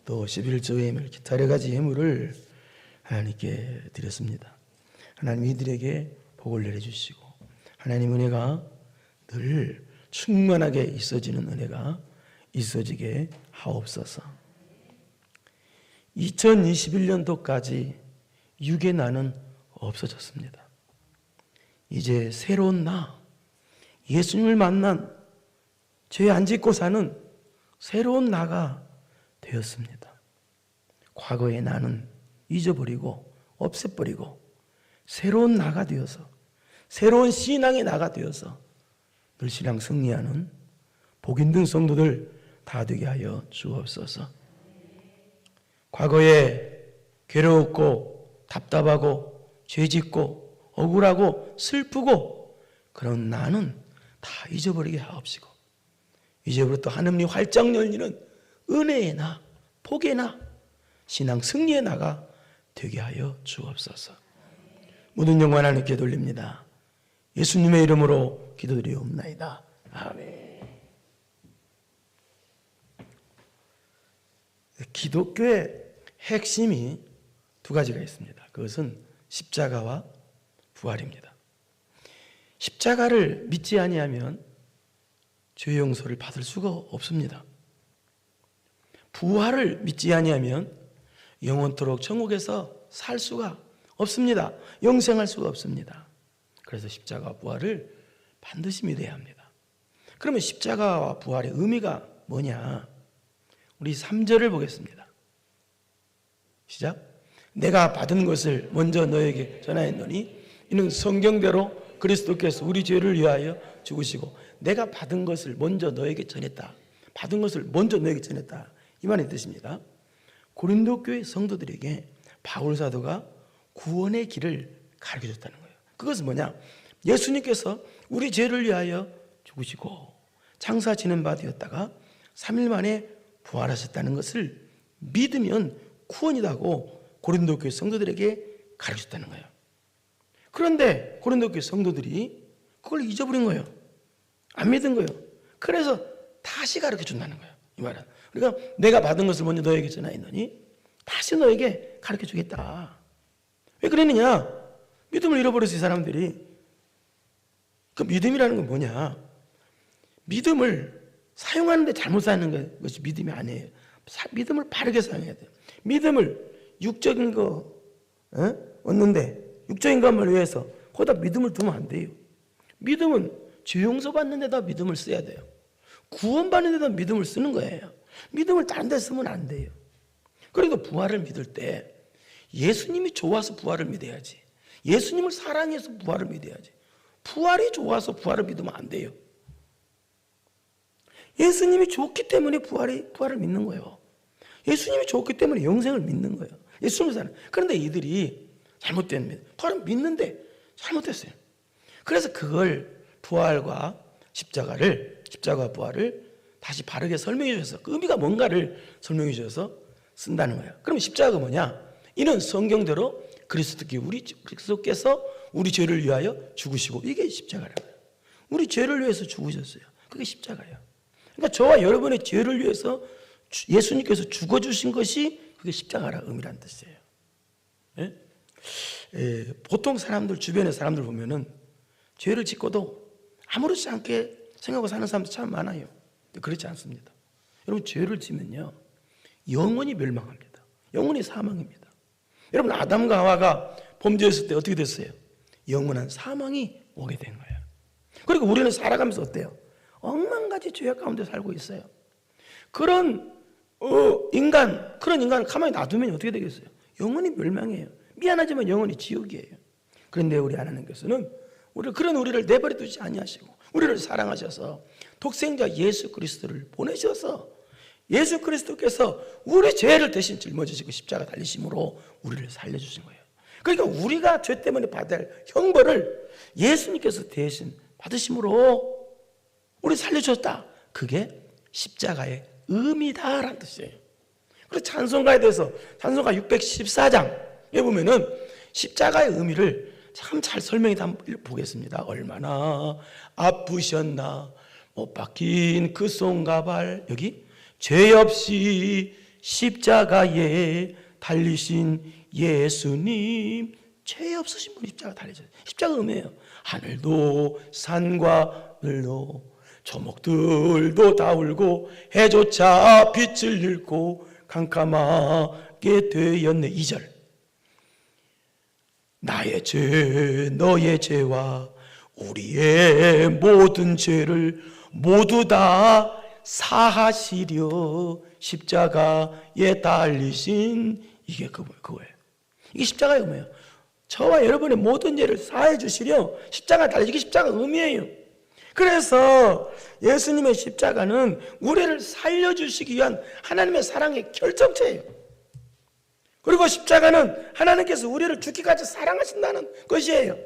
또 11조 예물, 기타 여러 가지 예물을 하나님께 드렸습니다. 하나님 이들에게 복을 내려주시고 하나님 은혜가 늘 충만하게 있어지는 은혜가 있어지게 하옵소서. 2021년도까지 육의 나는 없어졌습니다. 이제 새로운 나, 예수님을 만난 죄 안 짓고 사는 새로운 나가 되었습니다. 과거의 나는 잊어버리고 없애버리고 새로운 나가 되어서 새로운 신앙의 나가 되어서 늘 신앙 승리하는 복 있는 성도들 다 되게 하여 주옵소서. 과거에 괴로웠고 답답하고 죄짓고 억울하고 슬프고 그런 나는 다 잊어버리게 하옵시고 이제부터 하느님이 활짝 열리는 은혜의 나, 복의 나, 신앙 승리의 나가 되게 하여 주옵소서. 모든 영광 하나님께 돌립니다. 예수님의 이름으로 기도드리옵나이다. 아멘. 기독교의 핵심이 두 가지가 있습니다. 그것은 십자가와 부활입니다. 십자가를 믿지 아니하면 죄 용서를 받을 수가 없습니다. 부활을 믿지 아니하면 영원토록 천국에서 살 수가 없습니다. 영생할 수가 없습니다. 그래서 십자가와 부활을 반드시 믿어야 합니다. 그러면 십자가와 부활의 의미가 뭐냐? 우리 3절을 보겠습니다. 시작. 내가 받은 것을 먼저 너에게 전하였노니 이는 성경대로 그리스도께서 우리 죄를 위하여 죽으시고 내가 받은 것을 먼저 너에게 전했다. 받은 것을 먼저 너에게 전했다. 이 말의 뜻입니다. 고린도 교회 성도들에게 바울 사도가 구원의 길을 가르쳐줬다는 거예요. 그것은 뭐냐? 예수님께서 우리 죄를 위하여 죽으시고 장사 지는 바 되었다가 3일 만에 부활하셨다는 것을 믿으면 구원이라고 고린도 교회 성도들에게 가르쳤다는 거예요. 그런데 고린도 교회 성도들이 그걸 잊어버린 거예요. 안 믿은 거예요. 그래서 다시 가르쳐 준다는 거예요. 이 말은 그러니까 내가 받은 것을 먼저 너에게 전하였노니 다시 너에게 가르쳐 주겠다. 왜 그랬느냐? 믿음을 잃어버렸어요. 이 사람들이. 그 믿음이라는 건 뭐냐? 믿음을 사용하는데 잘못 사용하는 것이 믿음이 아니에요. 믿음을 바르게 사용해야 돼요. 믿음을 육적인 거 얻는데 육적인 것만 위해서 거기다 믿음을 두면 안 돼요. 믿음은 죄 용서받는 데다 믿음을 써야 돼요. 구원받는 데다 믿음을 쓰는 거예요. 믿음을 다른 데 쓰면 안 돼요. 그래도 부활을 믿을 때 예수님이 좋아서 부활을 믿어야지. 예수님을 사랑해서 부활을 믿어야지. 부활이 좋아서 부활을 믿으면 안 돼요. 예수님이 좋기 때문에 부활을 믿는 거예요. 예수님이 좋기 때문에 영생을 믿는 거예요. 예수님을 사는. 그런데 이들이 잘못된 믿음. 부활을 믿는데 잘못했어요. 그래서 그걸 부활과 십자가와 부활을 다시 바르게 설명해 주셔서 그 의미가 뭔가를 설명해 주셔서 쓴다는 거예요. 그럼 십자가가 뭐냐? 이는 성경대로 그리스도께서 우리 죄를 위하여 죽으시고 이게 십자가라고요. 우리 죄를 위해서 죽으셨어요. 그게 십자가예요. 그러니까 저와 여러분의 죄를 위해서 예수님께서 죽어주신 것이 그게 십자가라 의미라는 뜻이에요. 예? 보통 사람들 주변의 사람들 보면은 죄를 짓고도 아무렇지 않게 생각하고 사는 사람들 참 많아요. 그렇지 않습니다. 여러분 죄를 지면요 영원히 멸망합니다. 영원히 사망입니다. 여러분 아담과 하와가 범죄했을 때 어떻게 됐어요? 영원한 사망이 오게 된 거예요. 그리고 우리는 살아가면서 어때요? 억만가지 죄악 가운데 살고 있어요. 그런 인간을 가만히 놔두면 어떻게 되겠어요? 영원히 멸망이에요. 미안하지만 영원히 지옥이에요. 그런데 우리 하나님께서는 우리를 내버려 두지 아니하시고 우리를 사랑하셔서 독생자 예수 그리스도를 보내셔서 예수 그리스도께서 우리 죄를 대신 짊어지시고 십자가 달리심으로 우리를 살려주신 거예요. 그러니까 우리가 죄 때문에 받아야 할 형벌을 예수님께서 대신 받으심으로 우리 살려주셨다. 그게 십자가의 의미다라는 뜻이에요. 그래서 찬송가에 대해서 찬송가 614장에 보면은 십자가의 의미를 참 잘 설명해서 한번 보겠습니다. 얼마나 아프셨나 못 박힌 그 손가발 여기 죄 없이 십자가에 달리신 예수님. 죄 없으신 분이 십자가 달리셨어요. 십자가 의미예요. 하늘도 산과 들도 조목들도 다 울고 해조차 빛을 잃고 캄캄하게 되었네. 2절. 나의 죄 너의 죄와 우리의 모든 죄를 모두 다 사하시려 십자가에 달리신. 이게 그거예요. 이게 십자가의 의미예요. 저와 여러분의 모든 죄를 사해 주시려 십자가에 달리신 게 십자가 의미예요. 그래서 예수님의 십자가는 우리를 살려주시기 위한 하나님의 사랑의 결정체예요. 그리고 십자가는 하나님께서 우리를 죽기까지 사랑하신다는 것이에요.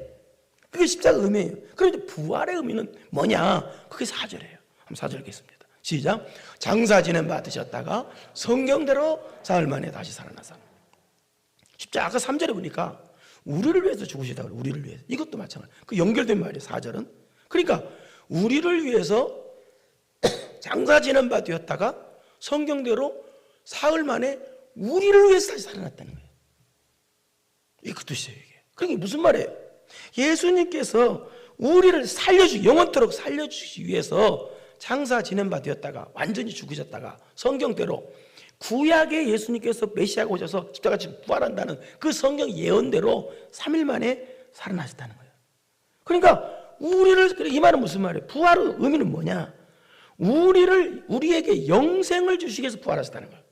그게 십자가 의미예요. 그런데 부활의 의미는 뭐냐? 그게 4절이에요. 한번 4절 읽겠습니다. 시작. 장사 지낸 바 되셨다가 성경대로 사흘 만에 다시 살아나사. 십자가 아까 3절에 보니까 우리를 위해서 죽으시다 그래요. 우리를 위해서. 이것도 마찬가지예요. 그 연결된 말이에요. 4절은. 그러니까 우리를 위해서 장사 지낸 바 되었다가 성경대로 사흘 만에 우리를 위해서 다시 살아났다는 거예요. 이게 그 뜻이에요. 이게. 그게 무슨 말이에요? 예수님께서 우리를 영원토록 살려주시기 위해서 장사 지낸 바 되었다가 완전히 죽으셨다가 성경대로 구약의 예수님께서 메시아가 오셔서 십자가 지고 부활한다는 그 성경 예언대로 3일 만에 살아나셨다는 거예요. 그러니까 이 말은 무슨 말이에요? 부활의 의미는 뭐냐? 우리에게 영생을 주시기 위해서 부활하셨다는 거예요.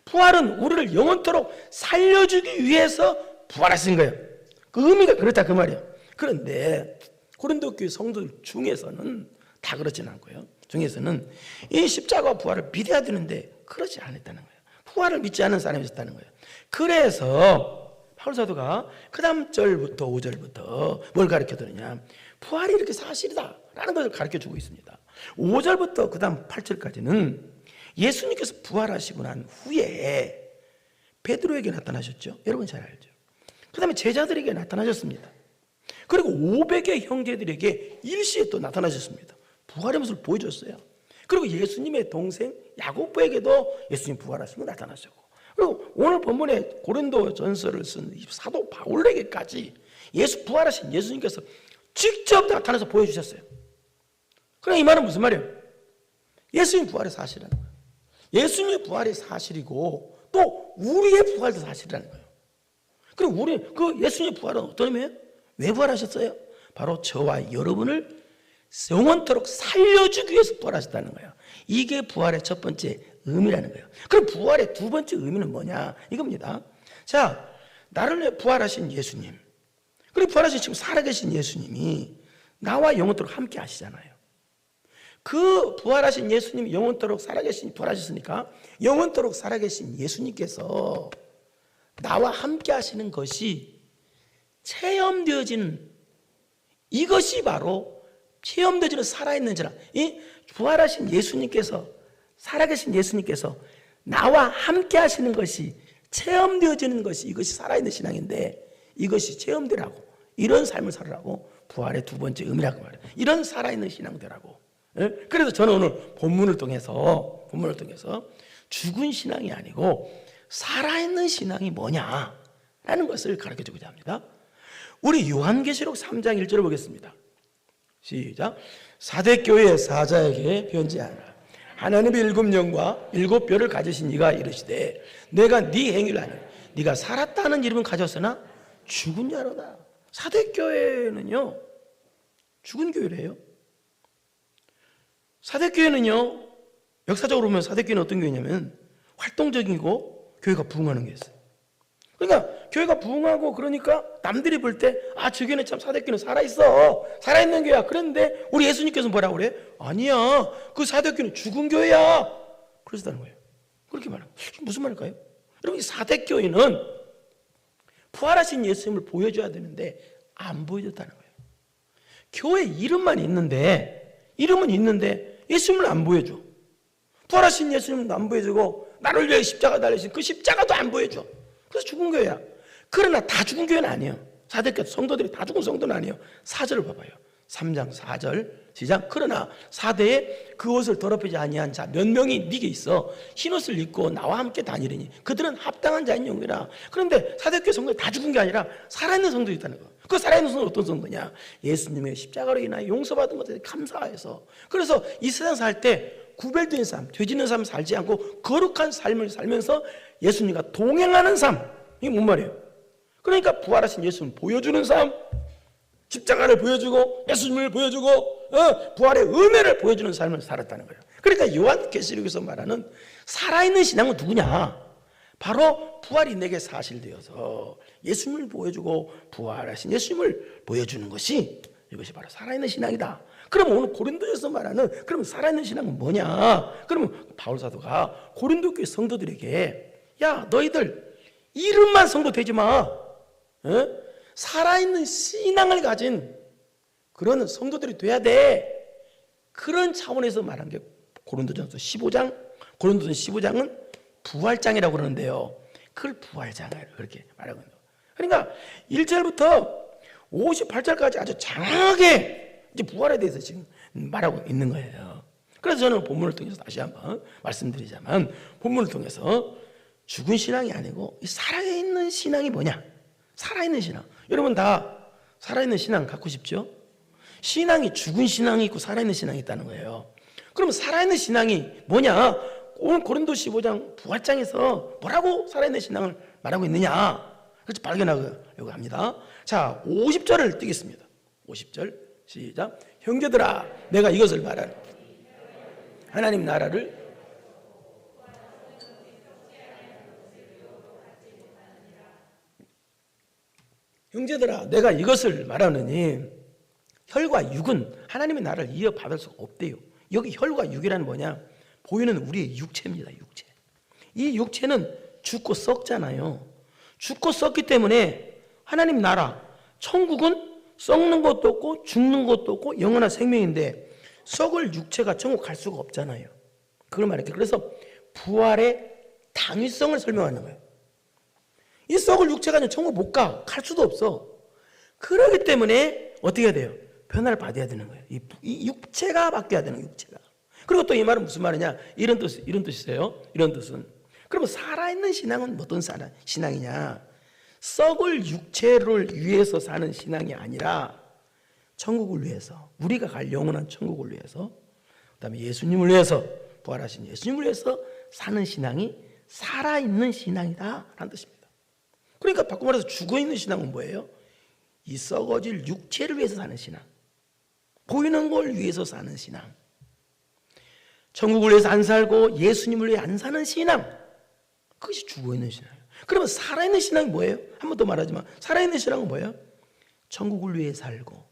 부활은 우리를 영원토록 살려주기 위해서 부활하신 거예요. 그 의미가 그렇다 그 말이에요. 그런데 고린도 교회 성도들 중에서는 다 그렇지는 않고요. 중에서는 이 십자가와 부활을 비대해야 되는데 그렇지 않았다는 거예요. 부활을 믿지 않는 사람이 있었다는 거예요. 그래서 바울 사도가 그 다음 절부터 5절부터 뭘 가르쳐드느냐? 부활이 이렇게 사실이다라는 것을 가르쳐주고 있습니다. 5절부터 그 다음 8절까지는 예수님께서 부활하시고 난 후에 베드로에게 나타나셨죠. 여러분 잘 알죠. 그 다음에 제자들에게 나타나셨습니다. 그리고 500의 형제들에게 일시에 또 나타나셨습니다. 부활의 모습을 보여줬어요. 그리고 예수님의 동생 야고보에게도 예수님 부활하신 거 나타나셨고, 그리고 오늘 본문에 고린도 전서를 쓴 사도 바울에게까지 부활하신 예수님께서 직접 나타나서 보여주셨어요. 그러니까 이 말은 무슨 말이에요? 예수님 부활의 사실이라는 거예요. 예수님의 부활이 사실이고 또 우리의 부활도 사실이라는 거예요. 그리고 예수님의 부활은 어떤 의미예요? 왜 부활하셨어요? 바로 저와 여러분을 영원토록 살려주기 위해서 부활하셨다는 거예요. 이게 부활의 첫 번째 의미라는 거예요. 그럼 부활의 두 번째 의미는 뭐냐? 이겁니다. 자, 나를 위해 부활하신 예수님, 그리고 부활하신 지금 살아계신 예수님이 나와 영원토록 함께 하시잖아요. 그 부활하신 예수님이 영원토록 부활하셨으니까 영원토록 살아계신 예수님께서 나와 함께 하시는 것이 체험되어지는, 이것이 바로 체험되어지는 살아있는 자라. 이 부활하신 예수님께서, 살아계신 예수님께서 나와 함께 하시는 것이 체험되어지는 것이, 이것이 살아있는 신앙인데, 이것이 체험되라고, 이런 삶을 살으라고 부활의 두 번째 의미라고 말해요. 이런 살아있는 신앙 되라고. 그래서 저는 오늘 본문을 통해서 죽은 신앙이 아니고 살아있는 신앙이 뭐냐라는 것을 가르쳐주고자 합니다. 우리 요한계시록 3장 1절을 보겠습니다. 시작. 사대교회 사자에게 편지하라. 하나님의 7영과 7뼈를 가지신 이가 이르시되 내가 네 행위를 아니 네가 살았다는 이름은 가졌으나 죽은 자로다. 사대교회는요 죽은 교회래요. 사대교회는요 역사적으로 보면 사대교회는 어떤 교회냐면 활동적이고 교회가 부흥하는 게 있어요. 그러니까 교회가 부흥하고 그러니까 남들이 볼 때 저 교회는 참 사대교회는 살아있어, 살아있는 교회야. 그런데 우리 예수님께서 뭐라고 그래? 아니야, 그 사대교회는 죽은 교회야. 그러시다는 거예요. 그렇게 말하고 무슨 말일까요? 여러분, 이 사대교회는 부활하신 예수님을 보여줘야 되는데 안 보여줬다는 거예요. 교회 이름은 있는데 예수님을 안 보여줘. 부활하신 예수님도 안 보여주고 나를 위해 십자가 달리신 그 십자가도 안 보여줘. 그래서 죽은 교회야. 그러나 다 죽은 교회는 아니에요. 사대교회 성도들이 다 죽은 성도는 아니에요. 4절을 봐봐요. 3장 4절 시작. 그러나 사대에 그 옷을 더럽히지 아니한 자 몇 명이 네게 있어 흰옷을 입고 나와 함께 다니리니 그들은 합당한 자인 영이라. 그런데 사대교회 성도들이 다 죽은 게 아니라 살아있는 성도들이 있다는 거예요. 그 살아있는 성도는 어떤 성도냐? 예수님의 십자가로 인하여 용서받은 것에 감사해서. 그래서 이 세상 살 때 구별된 삶, 죄짓는 삶 살지 않고 거룩한 삶을 살면서 예수님과 동행하는 삶. 이게 뭔 말이에요? 그러니까 부활하신 예수님을 보여주는 삶, 십자가를 보여주고 예수님을 보여주고 부활의 은혜를 보여주는 삶을 살았다는 거예요. 그러니까 요한계시록에서 말하는 살아있는 신앙은 누구냐? 바로 부활이 내게 사실되어서 예수님을 보여주고 부활하신 예수님을 보여주는 것이 이것이 바로 살아있는 신앙이다. 그럼 오늘 고린도에서 말하는 그럼 살아있는 신앙은 뭐냐? 그러면 바울 사도가 고린도 교회 성도들에게 야 너희들 이름만 성도 되지 마. 살아있는 신앙을 가진 그런 성도들이 돼야 돼. 그런 차원에서 말한 게 고린도전서 15장. 고린도전 15장은 부활장이라고 그러는데요. 그걸 부활장을 그렇게 말하고 있는 거예요. 그러니까 1절부터 58절까지 아주 장하게 이제 부활에 대해서 지금 말하고 있는 거예요. 그래서 저는 본문을 통해서 다시 한번 말씀드리자면 본문을 통해서 죽은 신앙이 아니고 이 살아있는 신앙이 뭐냐? 살아있는 신앙. 여러분 다 살아있는 신앙 갖고 싶죠? 신앙이 죽은 신앙이 있고 살아있는 신앙이 있다는 거예요. 그러면 살아있는 신앙이 뭐냐? 오늘 고린도 15장 부활장에서 뭐라고 살아있는 신앙을 말하고 있느냐? 그래서 발견하려고 합니다. 자, 50절을 띄겠습니다. 50절 시작. 형제들아 내가 이것을 말하는 하나님 나라를 형제들아 내가 이것을 말하느니 혈과 육은 하나님의 나라를 이어받을 수가 없대요. 여기 혈과 육이라는 뭐냐? 보이는 우리의 육체입니다. 육체. 이 육체는 죽고 썩잖아요. 죽고 썩기 때문에 하나님 나라 천국은 썩는 것도 없고 죽는 것도 없고 영원한 생명인데 썩을 육체가 천국 갈 수가 없잖아요. 그걸 말할게요. 그래서 부활의 당위성을 설명하는 거예요. 이 썩을 육체가 아니면 천국 못 가. 갈 수도 없어. 그러기 때문에 어떻게 해야 돼요? 변화를 받아야 되는 거예요. 이 육체가 바뀌어야 되는 거예요. 육체가. 그리고 또 이 말은 무슨 말이냐? 이런 뜻이세요. 이런 뜻은. 그러면 살아있는 신앙은 어떤 신앙이냐? 썩을 육체를 위해서 사는 신앙이 아니라 천국을 위해서, 우리가 갈 영원한 천국을 위해서, 그 다음에 예수님을 위해서, 부활하신 예수님을 위해서 사는 신앙이 살아있는 신앙이다 라는 뜻입니다. 그러니까 바꿔 말해서 죽어있는 신앙은 뭐예요? 이 썩어질 육체를 위해서 사는 신앙, 보이는 걸 위해서 사는 신앙, 천국을 위해서 안 살고 예수님을 위해 안 사는 신앙, 그것이 죽어있는 신앙이에요. 그러면 살아있는 신앙이 뭐예요? 한 번 더 말하지만 살아있는 신앙은 뭐예요? 천국을 위해 살고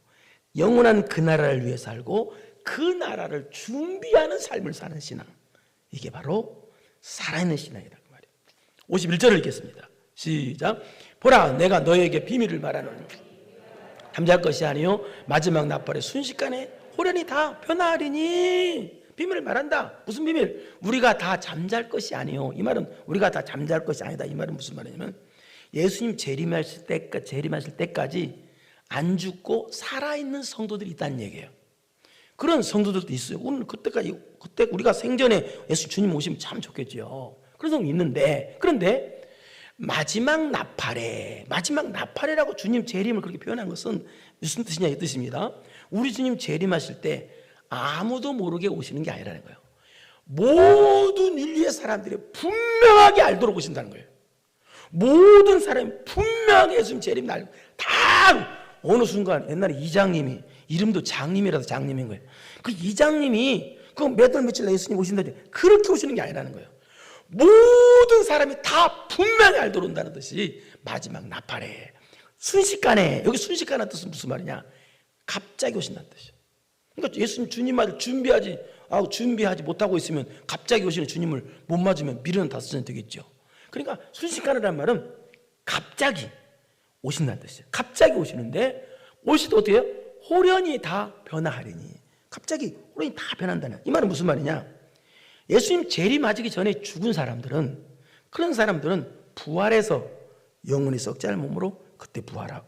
영원한 그 나라를 위해 살고 그 나라를 준비하는 삶을 사는 신앙, 이게 바로 살아있는 신앙이라고 말이에요. 51절을 읽겠습니다. 시작. 보라 내가 너에게 비밀을 말하노니 잠잘 것이 아니요 마지막 나팔에 순식간에 호련히 다 변화하리니. 비밀을 말한다. 무슨 비밀? 우리가 다 잠잘 것이 아니요. 이 말은 우리가 다 잠잘 것이 아니다. 이 말은 무슨 말이냐면 예수님 재림하실 때까지 안 죽고 살아있는 성도들이 있다는 얘기예요. 그런 성도들도 있어요. 오늘 그때 우리가 생전에 예수 주님 오시면 참 좋겠죠. 그런 성도 있는데, 그런데 마지막 나팔에라고 주님 재림을 그렇게 표현한 것은 무슨 뜻이냐 이 뜻입니다. 우리 주님 재림하실 때 아무도 모르게 오시는 게 아니라는 거예요. 모든 인류의 사람들이 분명하게 알도록 오신다는 거예요. 모든 사람이 분명하게 예수님 재림 날 다 어느 순간 옛날에 이장님이 이름도 장님이라서 장님인 거예요. 그 이장님이 그 몇 월 며칠 날 예수님 오신다 그렇게 오시는 게 아니라는 거예요. 모든 사람이 다 분명히 알도록 온다는 뜻이 마지막 나팔에 순식간에, 여기 순식간이라는 뜻은 무슨 말이냐? 갑자기 오신다는 뜻이에요. 그러니까 예수님 주님 맞을 준비하지 못하고 있으면 갑자기 오시는 주님을 못 맞으면 미련은 다 쓰면 되겠죠. 그러니까 순식간이라는 말은 갑자기 오신다는 뜻이에요. 갑자기 오시는데 오실 때 어떻게 해요? 호련히 다 변화하리니. 갑자기 호련히 다 변한다는. 이 말은 무슨 말이냐? 예수님 재림하기 전에 죽은 사람들은, 그런 사람들은 부활해서 영원히 썩지 않을 몸으로 그때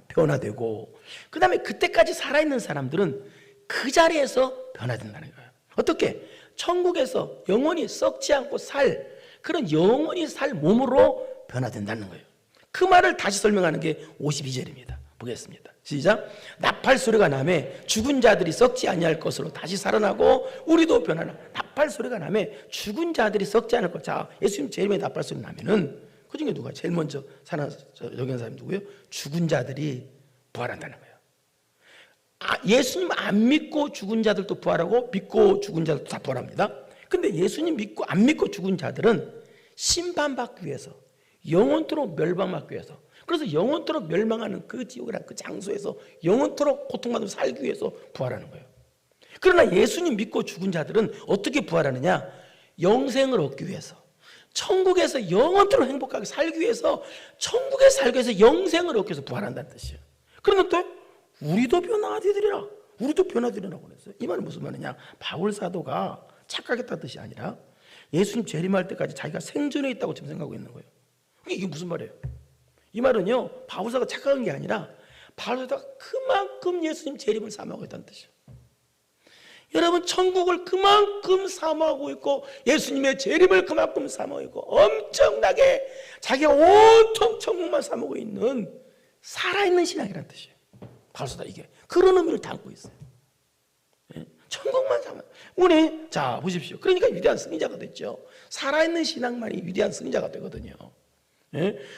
변화되고, 그 다음에 그때까지 살아있는 사람들은 그 자리에서 변화된다는 거예요. 어떻게? 천국에서 영원히 썩지 않고 살 그런 영원히 살 몸으로 변화된다는 거예요. 그 말을 다시 설명하는 게 52절입니다. 보겠습니다. 시작. 나팔 소리가 나매 죽은 자들이 썩지 아니할 것으로 다시 살아나고 우리도 변하나. 나팔 소리가 나매 죽은 자들이 썩지 않을 것. 자, 예수님 제 이름에 나팔 소리 나면은 그 중에 누가 제일 먼저 여기는 사람이 누구예요? 죽은 자들이 부활한다는 거예요. 예수님 안 믿고 죽은 자들도 부활하고 믿고 죽은 자들도 다 부활합니다. 근데 예수님 믿고 안 믿고 죽은 자들은 심판받기 위해서, 영원토록 멸망받기 위해서, 그래서 영원토록 멸망하는 그 지옥이라는 그 장소에서 영원토록 고통받으며 살기 위해서 부활하는 거예요. 그러나 예수님 믿고 죽은 자들은 어떻게 부활하느냐? 영생을 얻기 위해서, 천국에서 영원토록 행복하게 살기 위해서, 천국에 살기 위해서 영생을 얻기 위해서 부활한다는 뜻이에요. 그러면 또 우리도 변화되리라, 우리도 변화되리라고 그랬어요. 이 말은 무슨 말이냐? 바울 사도가 착각했다는 뜻이 아니라 예수님 재림할 때까지 자기가 생존해 있다고 지금 생각하고 있는 거예요. 이게 무슨 말이에요? 이 말은요, 바울 사도가 착각한 게 아니라 바울 사도가 그만큼 예수님 재림을 사모하고 있다는 뜻이에요. 여러분, 천국을 그만큼 사모하고 있고 예수님의 재림을 그만큼 사모하고 있고 엄청나게 자기가 온통 천국만 사모하고 있는 살아있는 신앙이라는 뜻이에요. 바울 사도가 이게 그런 의미를 담고 있어요. 천국만 사모. 우리 자 보십시오. 그러니까 위대한 승리자가 됐죠. 살아있는 신앙만이 위대한 승리자가 되거든요.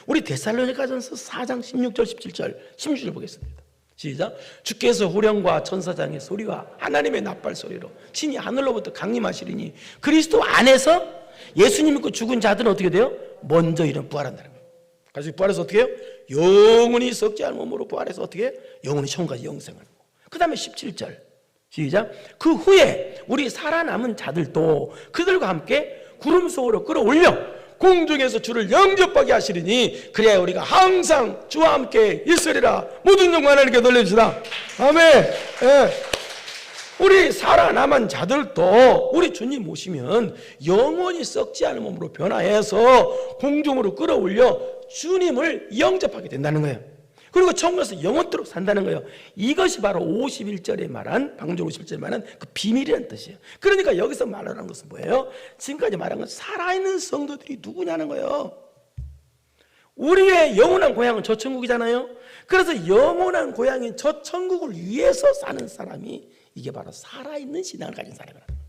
우리 데살로니가전서 4장 16절 17절 16절 보겠습니다. 시작. 주께서 호령과 천사장의 소리와 하나님의 나팔 소리로 친히 하늘로부터 강림하시리니 그리스도 안에서 예수님 믿고 죽은 자들은 어떻게 돼요? 먼저 이런 부활한다는 거예요. 그래서 부활해서 어떻게 해요? 영원히 썩지 않은 몸으로 부활해서 어떻게 해요? 영원히 천국까지 영생을 하고. 그 다음에 17절 시작. 그 후에 우리 살아남은 자들도 그들과 함께 구름 속으로 끌어올려 공중에서 주를 영접하게 하시리니 그래야 우리가 항상 주와 함께 있으리라. 모든 영광 하나님께 돌립시다. 아멘. 우리 살아남은 자들도 우리 주님 모시면 영원히 썩지 않은 몸으로 변화해서 공중으로 끌어올려 주님을 영접하게 된다는 거예요. 그리고 천국에서 영원토록 산다는 거예요. 이것이 바로 51절에 말한, 방금 51절에 말한 그 비밀이라는 뜻이에요. 그러니까 여기서 말하는 것은 뭐예요? 지금까지 말한 건 살아있는 성도들이 누구냐는 거예요. 우리의 영원한 고향은 저 천국이잖아요. 그래서 영원한 고향인 저 천국을 위해서 사는 사람이 이게 바로 살아있는 신앙을 가진 사람이라는 거예요.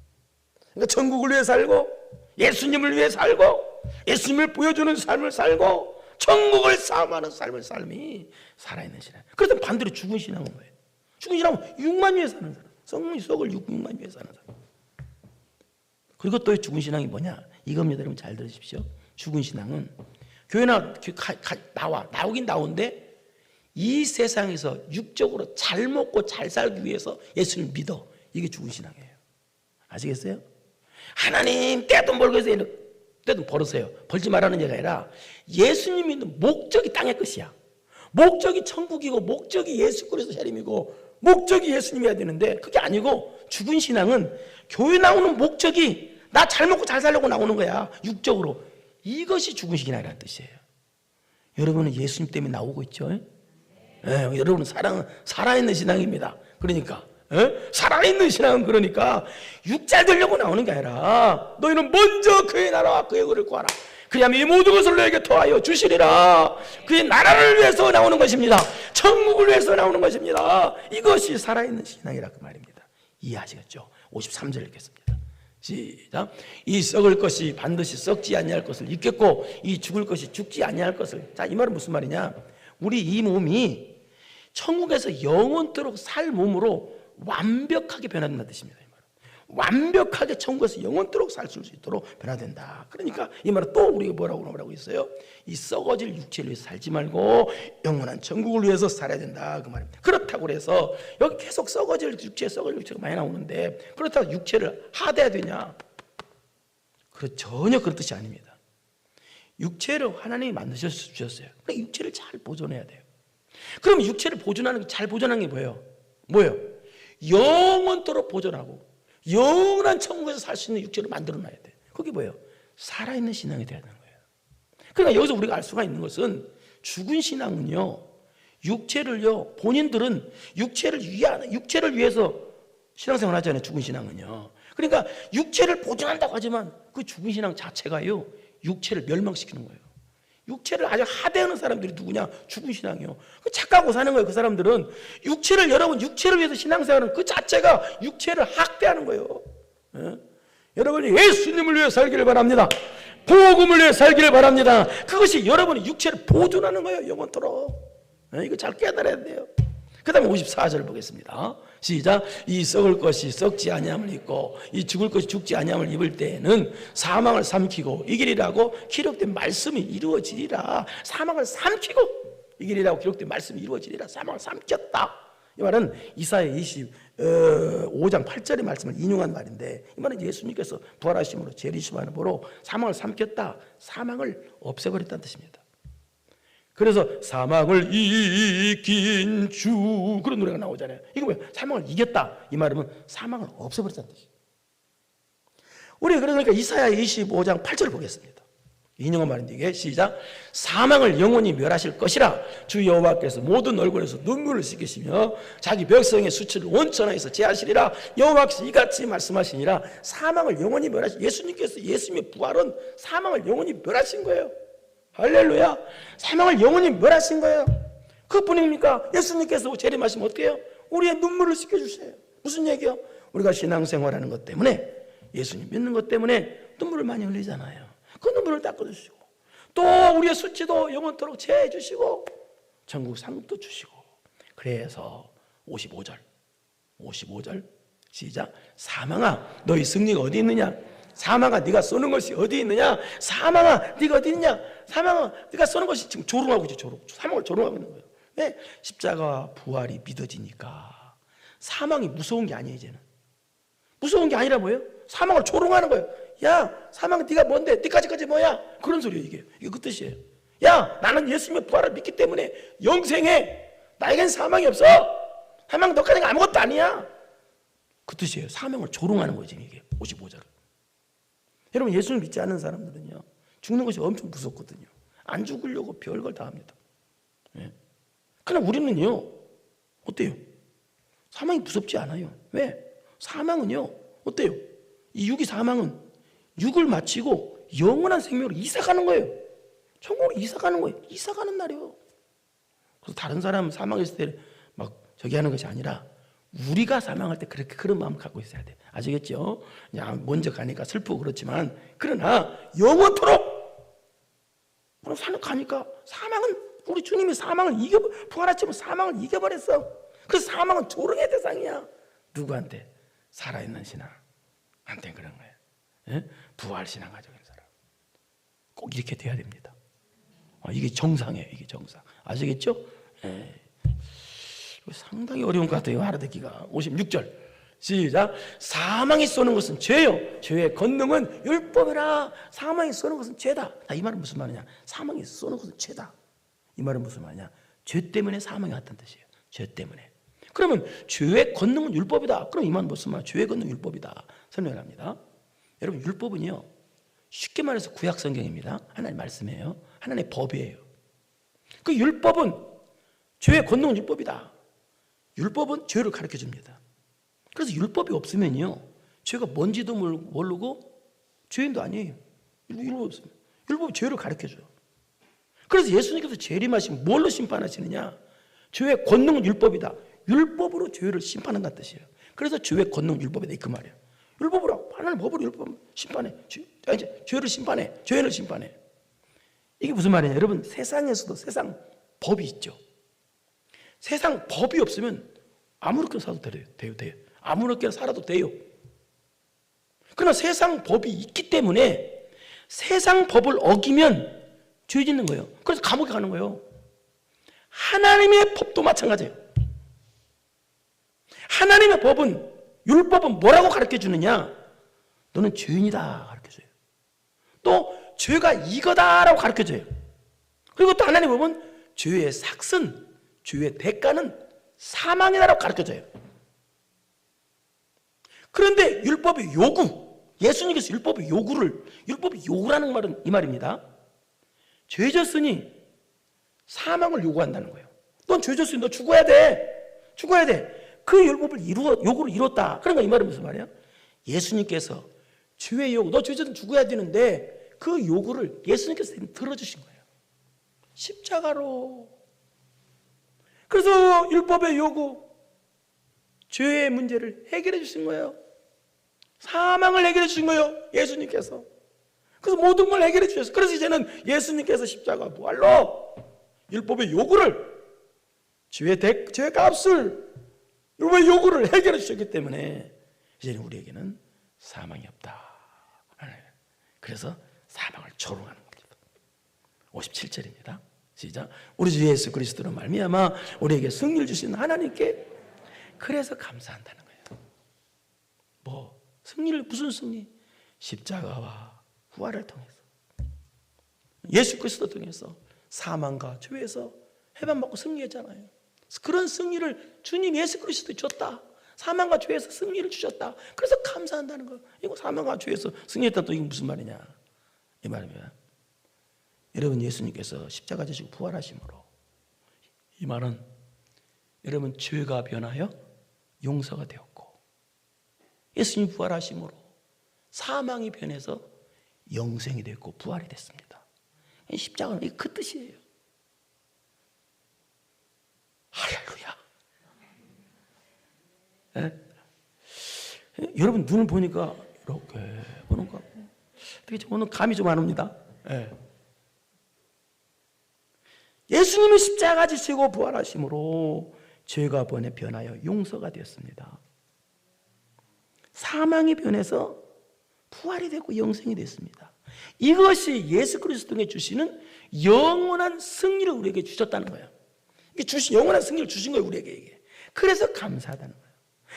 그러니까 천국을 위해 살고 예수님을 위해 살고 예수님을 보여주는 삶을 살고 천국을 사모하는 삶을 삶이 살아있는 신앙. 그래서 반대로 죽은 신앙은 뭐예요? 죽은 신앙은 육만 위에 사는 사람. 성문이 썩을 육만 위에 사는 사람. 그리고 또 죽은 신앙이 뭐냐? 이겁니다. 여러분 잘 들으십시오. 죽은 신앙은 교회 나오긴 나오는데 이 세상에서 육적으로 잘 먹고 잘 살기 위해서 예수를 믿어. 이게 죽은 신앙이에요. 아시겠어요? 하나님 떼돈 벌고 해서 떼돈 벌으세요. 벌지 말라는 얘기가 아니라 예수님 믿는 목적이 땅의 끝이야. 목적이 천국이고 목적이 예수 그리스도 재림이고 목적이 예수님이어야 되는데 그게 아니고 죽은 신앙은 교회 나오는 목적이 나 잘 먹고 잘 살려고 나오는 거야. 육적으로. 이것이 죽은 신앙이라는 뜻이에요. 여러분은 예수님 때문에 나오고 있죠? 여러분은 살아있는 신앙입니다. 그러니까 살아있는 신앙은 그러니까 육 잘 되려고 나오는 게 아니라 너희는 먼저 그의 나라와 그의 의를 구하라. 그리하면 이 모든 것을 너에게 더하여 주시리라. 그의 나라를 위해서 나오는 것입니다. 천국을 위해서 나오는 것입니다. 이것이 살아있는 신앙이라 그 말입니다. 이해하시겠죠? 53절 읽겠습니다. 시작. 이 썩을 것이 반드시 썩지 아니할 것을 잊겠고 이 죽을 것이 죽지 아니할 것을. 자, 이 말은 무슨 말이냐? 우리 이 몸이 천국에서 영원토록 살 몸으로 완벽하게 변화된다는 뜻입니다. 이 말은. 완벽하게 천국에서 영원토록 살 수 있도록 변화된다. 그러니까 이 말은 또 우리가 뭐라고 말하고 있어요? 이 썩어질 육체를 위해서 살지 말고 영원한 천국을 위해서 살아야 된다. 그 말입니다. 그렇다고 해서 여기 계속 썩어질 육체가 많이 나오는데 그렇다고 육체를 하대야 되냐? 전혀 그런 뜻이 아닙니다. 육체를 하나님이 만드셨어요. 그러니까 육체를 잘 보존해야 돼요. 그럼 육체를 잘 보존하는 게 뭐예요? 영원토록 보존하고 영원한 천국에서 살 수 있는 육체를 만들어놔야 돼. 그게 뭐예요? 살아있는 신앙이 돼야 되는 거예요. 그러니까 여기서 우리가 알 수가 있는 것은 죽은 신앙은요, 본인들은 육체를 위해서 신앙생활 하잖아요. 죽은 신앙은요. 그러니까 육체를 보존한다고 하지만 그 죽은 신앙 자체가요, 육체를 멸망시키는 거예요. 육체를 아주 하대하는 사람들이 누구냐? 죽은 신앙이요. 그 착각하고 사는 거예요. 그 사람들은 여러분 육체를 위해서 신앙생활은 그 자체가 육체를 학대하는 거예요. 예? 여러분이 예수님을 위해 살기를 바랍니다. 복음을 위해 살기를 바랍니다. 그것이 여러분의 육체를 보존하는 거예요. 영원토록. 예? 이거 잘 깨달아야 돼요. 그 다음에 54절 보겠습니다. 시작. 이 썩을 것이 썩지 아니함을 입고 이 죽을 것이 죽지 아니함을 입을 때에는 사망을 삼키고 이기리라고 기록된 말씀이 이루어지리라. 사망을 삼키고 이기리라고 기록된 말씀이 이루어지리라. 사망을 삼켰다. 이 말은 이사야 25장 8절의 말씀을 인용한 말인데, 이 말은 예수님께서 부활하심으로 재림하심으로 사망을 삼켰다. 사망을 없애버렸다는 뜻입니다. 그래서 사망을 이긴 주, 그런 노래가 나오잖아요. 이거 뭐야? 사망을 이겼다. 이 말은 사망을 없애버렸다는 뜻이에요. 우리 그러니까 이사야 25장 8절을 보겠습니다. 인용한 말인데 이게 시작. 사망을 영원히 멸하실 것이라. 주 여호와께서 모든 얼굴에서 눈물을 씻기시며 자기 백성의 수치를 온천하에서 제하시리라. 여호와께서 이같이 말씀하시니라. 사망을 영원히 예수님의 부활은 사망을 영원히 멸하신 거예요. 할렐루야. 사망을 영원히 멸하신 거예요. 그뿐입니까? 예수님께서 재림하시면 어떻게 해요? 우리의 눈물을 씻겨주세요. 무슨 얘기요? 우리가 신앙생활하는 것 때문에, 예수님 믿는 것 때문에 눈물을 많이 흘리잖아요. 그 눈물을 닦아주시고, 또 우리의 수치도 영원토록 제해 주시고, 천국 상도 주시고. 그래서 55절 시작. 사망아 너희 승리가 어디 있느냐? 사망아 네가 쏘는 것이 어디 있느냐? 사망아 네가 어디 있느냐? 사망아 네가 쏘는 것이 지금 조롱하고 있지. 사망을 조롱하고 있는 거예요. 왜? 십자가와 부활이 믿어지니까. 사망이 무서운 게 아니에요. 이제는 무서운 게 아니라 뭐예요? 사망을 조롱하는 거예요. 야 사망 네가 뭔데? 네까지까지 뭐야? 그런 소리예요. 이게 그 뜻이에요. 야 나는 예수님의 부활을 믿기 때문에 영생해. 나에겐 사망이 없어. 사망 너까지가 아무것도 아니야. 그 뜻이에요. 사망을 조롱하는 거예요. 지금 이게 55절. 여러분 예수를 믿지 않는 사람들은요 죽는 것이 엄청 무섭거든요. 안 죽으려고 별걸 다 합니다. 예. 그러나 우리는요 어때요? 사망이 무섭지 않아요. 왜? 사망은요 어때요? 이 육이 사망은 육을 마치고 영원한 생명으로 이사가는 거예요. 천국으로 이사가는 거예요. 이사가는 날이에요. 그래서 다른 사람 사망했을 때 막 저기 하는 것이 아니라 우리가 사망할 때 그렇게 그런 마음을 갖고 있어야 돼. 아시겠죠? 그냥 먼저 가니까 슬프고 그렇지만, 그러나 영원토록 가니까 사망은, 우리 주님이 사망을 부활하시면 사망을 이겨버렸어. 그래서 사망은 조롱의 대상이야. 누구한테? 살아있는 신앙한테 그런 거예요. 예? 부활신앙 가지고 있는 사람 꼭 이렇게 돼야 됩니다. 이게 정상이에요. 이게 정상. 아시겠죠? 예. 상당히 어려운 것 같아요. 알아듣기가. 56절 시작. 사망이 쏘는 것은 죄요 죄의 권능은 율법이라. 사망이 쏘는 것은 죄다. 이 말은 무슨 말이냐? 사망이 쏘는 것은 죄다. 이 말은 무슨 말이냐? 죄 때문에 사망이 왔다는 뜻이에요. 죄 때문에. 그러면 죄의 권능은 율법이다. 그럼 이 말은 무슨 말이야? 죄의 권능은 율법이다. 설명을 합니다. 여러분 율법은요 쉽게 말해서 구약 성경입니다. 하나님 말씀이에요. 하나님의 법이에요. 그 율법은 죄의 권능은 율법이다. 율법은 죄를 가르쳐 줍니다. 그래서 율법이 없으면요 죄가 뭔지도 모르고 죄인도 아니에요. 율법이 없으면. 율법은 죄를 가르쳐 줘요. 그래서 예수님께서 재림하시면 뭘로 심판하시느냐? 죄의 권능은 율법이다. 율법으로 죄를 심판한다는 뜻이에요. 그래서 죄의 권능은 율법이다. 그 말이에요. 율법으로, 하나님 법으로 율법 심판해. 죄를 심판해. 죄인을 심판해. 이게 무슨 말이냐? 여러분 세상에서도 세상 법이 있죠. 세상 법이 없으면 아무렇게나 살아도 돼요. 아무렇게나 살아도 돼요. 그러나 세상 법이 있기 때문에 세상 법을 어기면 죄 짓는 거예요. 그래서 감옥에 가는 거예요. 하나님의 법도 마찬가지예요. 하나님의 법은, 율법은 뭐라고 가르쳐 주느냐? 너는 죄인이다 가르쳐줘요. 또 죄가 이거다라고 가르쳐 줘요. 그리고 또 하나님의 법은 죄의 삭슨, 죄의 대가는 사망이다라고 가르쳐줘요. 그런데 율법의 요구, 예수님께서 율법의 요구라는 말은 이 말입니다. 죄 졌으니 사망을 요구한다는 거예요. 넌 죄 졌으니 너 죽어야 돼. 그 율법을 요구를 이뤘다. 그러니까 이 말은 무슨 말이야? 예수님께서 죄의 요구, 너 죄는 죽어야 되는데 그 요구를 예수님께서 들어주신 거예요. 십자가로. 그래서 율법의 요구, 죄의 문제를 해결해 주신 거예요. 사망을 해결해 주신 거예요. 예수님께서. 그래서 모든 걸 해결해 주셨어요. 그래서 이제는 예수님께서 십자가 부활로 율법의 요구를, 죄의 값을, 율법의 요구를 해결해 주셨기 때문에 이제는 우리에게는 사망이 없다. 그래서 사망을 조롱하는 겁니다. 57절입니다. 시작. 우리 주 예수 그리스도로 말미암아 우리에게 승리를 주신 하나님께 그래서 감사한다는 거예요. 뭐 승리를, 무슨 승리? 십자가와 부활을 통해서, 예수 그리스도 통해서 사망과 죄에서 해방받고 승리했잖아요. 그런 승리를 주님 예수 그리스도에 줬다. 사망과 죄에서 승리를 주셨다. 그래서 감사한다는 거예요. 이거 사망과 죄에서 승리했다, 또 이게 무슨 말이냐? 이 말이면 여러분, 예수님께서 십자가 지시고 부활하심으로, 이 말은 여러분 죄가 변하여 용서가 되었고, 예수님 부활하심으로 사망이 변해서 영생이 됐고 부활이 됐습니다. 십자가는 그 뜻이에요. 할렐루야. 예? 여러분 눈을 보니까 이렇게 보는 거 같고, 오늘 감이 좀 안 옵니다. 예. 예수님은 십자가 지시고 부활하심으로 죄가 변하여 용서가 되었습니다. 사망이 변해서 부활이 되고 영생이 됐습니다. 이것이 예수 그리스도 통해 주시는 영원한 승리를 우리에게 주셨다는 거예요. 이게 영원한 승리를 주신 거예요, 우리에게. 그래서 감사하다는 거예요.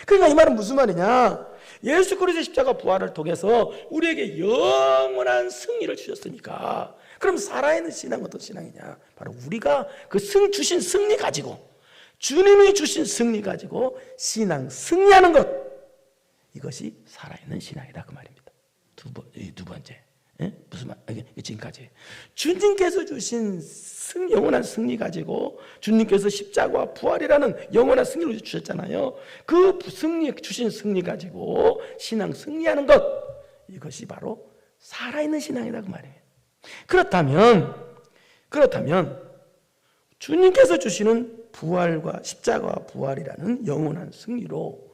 그러니까 이 말은 무슨 말이냐? 예수 그리스도의 십자가 부활을 통해서 우리에게 영원한 승리를 주셨으니까, 그럼 살아있는 신앙은 어떤 신앙이냐? 바로 우리가 그 주신 승리 가지고, 주님이 주신 승리 가지고 신앙 승리하는 것, 이것이 살아있는 신앙이다, 그 말입니다. 두 번째, 무슨 말? 지금까지 주님께서 주신 영원한 승리 가지고, 주님께서 십자가와 부활이라는 영원한 승리를 주셨잖아요. 그 주신 승리 가지고 신앙 승리하는 것, 이것이 바로 살아있는 신앙이다, 그 말이에요. 그렇다면 주님께서 주시는 부활과 십자가와 부활이라는 영원한 승리로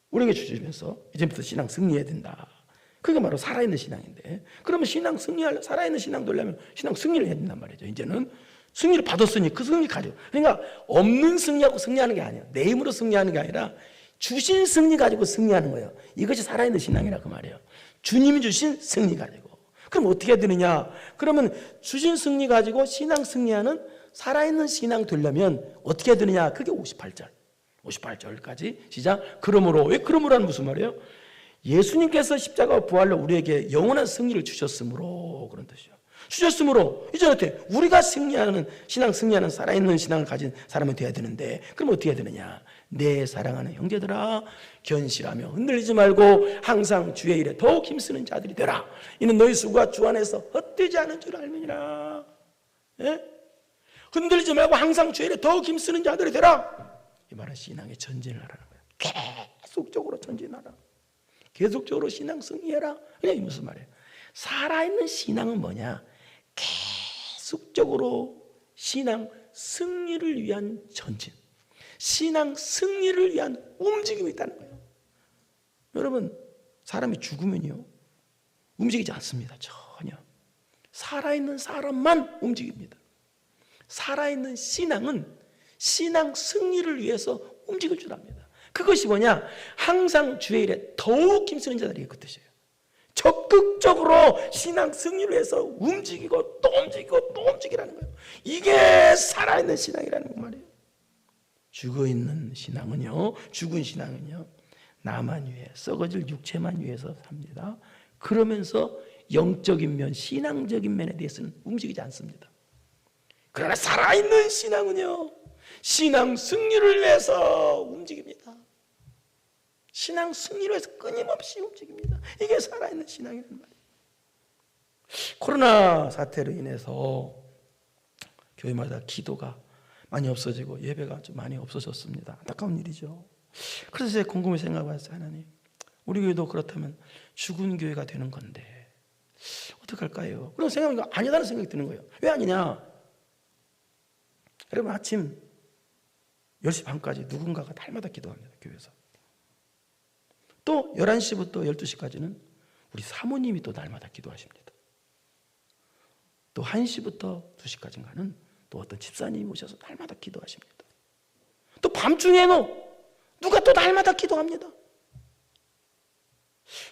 우리에게 주시면서 이제부터 신앙 승리해야 된다. 그게 바로 살아있는 신앙인데, 그러면 살아있는 신앙 되려면 신앙 승리를 해야 된단 말이죠. 이제는 승리를 받았으니 그 승리 가지고, 그러니까 없는 승리하고 승리하는 게 아니에요. 내 힘으로 승리하는 게 아니라 주신 승리 가지고 승리하는 거예요. 이것이 살아있는 신앙이라 그 말이에요. 주님이 주신 승리 가지고. 그럼 어떻게 해야 되느냐? 그러면 주신 승리 가지고 신앙 승리하는 살아있는 신앙 되려면 어떻게 해야 되느냐? 그게 58절까지 시작. 그러므로, 왜 그러므로는 무슨 말이에요? 예수님께서 십자가와 부활로 우리에게 영원한 승리를 주셨으므로, 그런 뜻이죠. 주셨으므로 이제 어떻게? 우리가 신앙 승리하는 살아있는 신앙을 가진 사람이 되어야 되는데, 그럼 어떻게 해야 되느냐? 내 사랑하는 형제들아, 견실하며 흔들리지 말고 항상 주의 일에 더욱 힘쓰는 자들이 되라. 이는 너희 수고가 주 안에서 헛되지 않은 줄 알미니라. 예? 흔들리지 말고 항상 주의 일에 더욱 힘쓰는 자들이 되라. 이 말은 신앙의 전진을 하라는 거예요. 계속적으로 전진하라. 계속적으로 신앙 승리해라. 이게 무슨 말이에요? 살아있는 신앙은 뭐냐? 계속적으로 신앙 승리를 위한 전진, 신앙 승리를 위한 움직임이 있다는 거예요. 여러분, 사람이 죽으면요 움직이지 않습니다. 전혀. 살아있는 사람만 움직입니다. 살아있는 신앙은 신앙 승리를 위해서 움직일 줄 압니다. 그것이 뭐냐? 항상 주의 일에 더욱 힘쓰는 자들이 그 뜻이에요. 적극적으로 신앙 승리를 위해서 움직이고 또 움직이고 또 움직이라는 거예요. 이게 살아있는 신앙이라는 말이에요. 죽어있는 신앙은요, 죽은 신앙은요, 나만 위해, 썩어질 육체만 위해서 삽니다. 그러면서 영적인 면, 신앙적인 면에 대해서는 움직이지 않습니다. 그러나 살아있는 신앙은요, 신앙 승리를 위해서 움직입니다. 신앙 승리를 위해서 끊임없이 움직입니다. 이게 살아있는 신앙이란 말이에요. 코로나 사태로 인해서 교회마다 기도가 많이 없어지고 예배가 좀 많이 없어졌습니다. 안타까운 일이죠. 그래서 제가 곰곰이 생각해봤어요. 하나님, 우리 교회도 그렇다면 죽은 교회가 되는 건데 어떡할까요? 그런 생각이 아니다는 생각이 드는 거예요. 왜 아니냐? 여러분, 아침 10시 반까지 누군가가 날마다 기도합니다. 교회에서. 또 11시부터 12시까지는 우리 사모님이 또 날마다 기도하십니다. 또 1시부터 2시까지인가는 또 어떤 집사님이 오셔서 날마다 기도하십니다. 또 밤중에는 누가 또 날마다 기도합니다.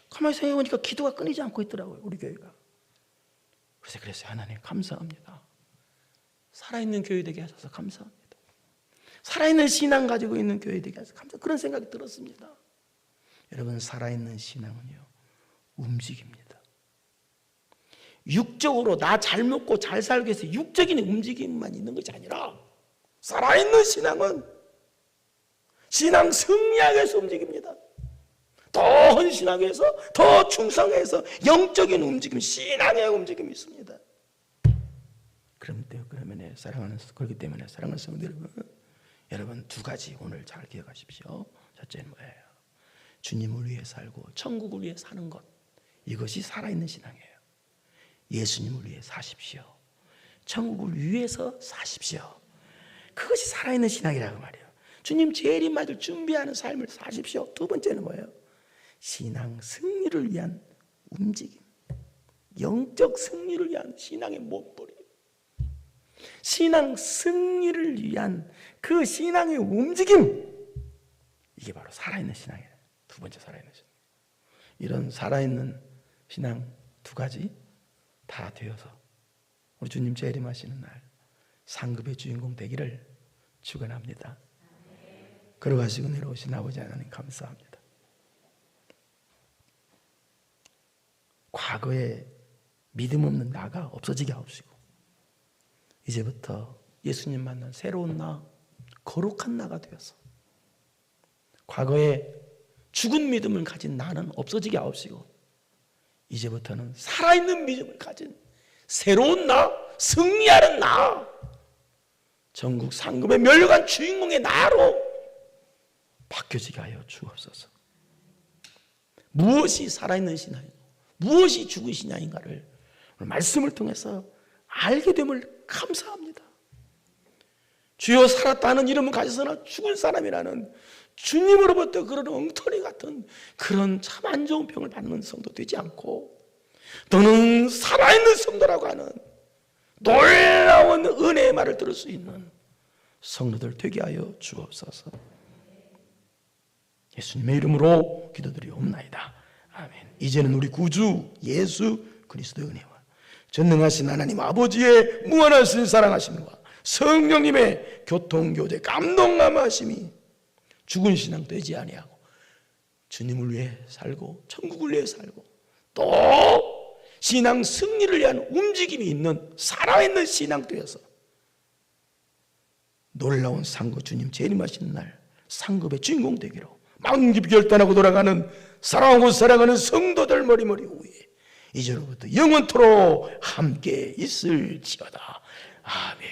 가만히 생각해보니까 기도가 끊이지 않고 있더라고요, 우리 교회가. 그래서 그랬어요. 하나님 감사합니다. 살아있는 교회 되게 하셔서 감사합니다. 살아있는 신앙 가지고 있는 교회 되게 하셔서 감사합니다. 그런 생각이 들었습니다. 여러분, 살아있는 신앙은요, 움직입니다. 육적으로 나 잘 먹고 잘 살기 위해서 육적인 움직임만 있는 것이 아니라 살아있는 신앙은 신앙 승리하기 위해서 움직입니다. 더 헌신하기 위해서, 더 충성해서 영적인 움직임, 신앙의 움직임이 있습니다. 그러면 그렇기 때문에 사랑하는 성도 여러분, 두 가지 오늘 잘 기억하십시오. 첫째는 뭐예요? 주님을 위해 살고 천국을 위해 사는 것, 이것이 살아있는 신앙이에요. 예수님을 위해 사십시오. 천국을 위해서 사십시오. 그것이 살아있는 신앙이라고 말이에요. 주님 재림맞을 준비하는 삶을 사십시오. 두 번째는 뭐예요? 신앙 승리를 위한 움직임, 영적 승리를 위한 신앙의 몸부림, 신앙 승리를 위한 그 신앙의 움직임, 이게 바로 살아있는 신앙이에요. 두 번째 살아있는 신앙. 이런 살아있는 신앙 두 가지 다 되어서 우리 주님 재림하시는 날 상급의 주인공 되기를 축원합니다. 걸어가시고 내려오신 아버지 하나님 감사합니다. 과거에 믿음 없는 나가 없어지게 하옵시고 이제부터 예수님 만난 새로운 나, 거룩한 나가 되어서 과거에 죽은 믿음을 가진 나는 없어지게 하옵시고 이제부터는 살아있는 믿음을 가진 새로운 나, 승리하는 나, 전국 상급의 멸류관 주인공의 나로 바뀌어지게 하여 주옵소서. 무엇이 살아있는 신앙이고 무엇이 죽은 신앙인가를 말씀을 통해서 알게 됨을 감사합니다. 주여 살았다는 이름을 가져서나 죽은 사람이라는 주님으로부터 그런 엉터리 같은 그런 참 안 좋은 병을 받는 성도 되지 않고 너는 살아있는 성도라고 하는 놀라운 은혜의 말을 들을 수 있는 성도들 되게 하여 주옵소서. 예수님의 이름으로 기도드리옵나이다. 아멘. 이제는 우리 구주 예수 그리스도의 은혜와 전능하신 하나님 아버지의 무한하신 사랑하심과 성령님의 교통교제 감동감하심이 죽은 신앙 되지 아니하고 주님을 위해 살고 천국을 위해 살고 또 신앙 승리를 위한 움직임이 있는 살아있는 신앙 되어서 놀라운 상급 주님 재림하시는 날 상급의 주인공 되기로 마음 깊이 결단하고 돌아가는 사랑하고 사랑하는 성도들 머리머리 위에 이제로부터 영원토록 함께 있을지어다. 아멘.